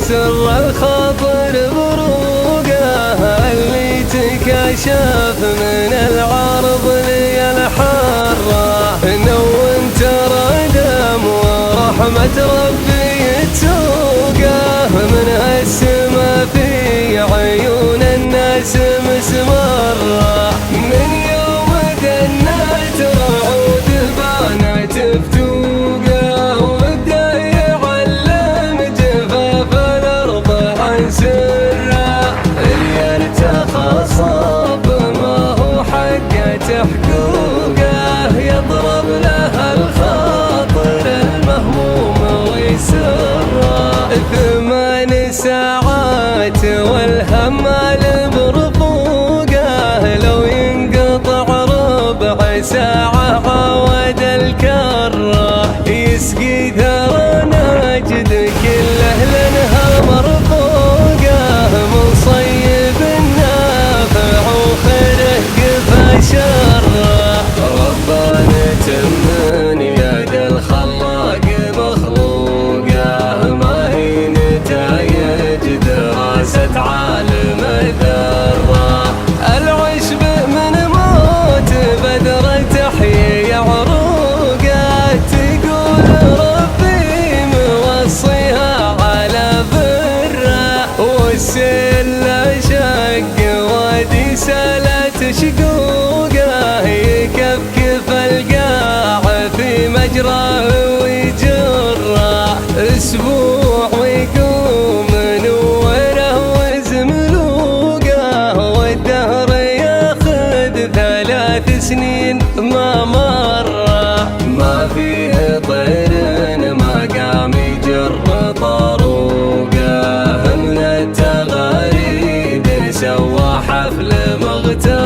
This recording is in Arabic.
سر الخاطر بروقه اللي تكشف من العرض لي الحرة نون ترى دم ورحمة ربي تسوقه من هالسما في عيون الناس مسمرة من يوم دنت رعود بانت فتوقه وبدا يعلم جفاف الارض عن سره اللي ارتخى صاب ما هو حقه حقوقه يضرب له الخاطر المهموم ويسره 8 ساعات والهمال برفوقه لو ينقطع ربع ساعة عود الكرة يسقي ثرى نجد كله لنها مرفوقه مصيب النافع وخيره قفا شره ربنا تمن يد الخلاق مخلوقه ما هي نتايج دراسة عالم الذرة العشب من موت بدر تحيي عروقه تقول ربي موصيها على بره والسلة شق وادي سالت شقوقه يكفكف القاع في مجراه ويجره اسبوع ويقوم نوره وزملوقه والدهر ياخذ 3 سنين ما مره ما فيه طير ما قام يجر طاروقه من التغاريد سوى حفل مغتر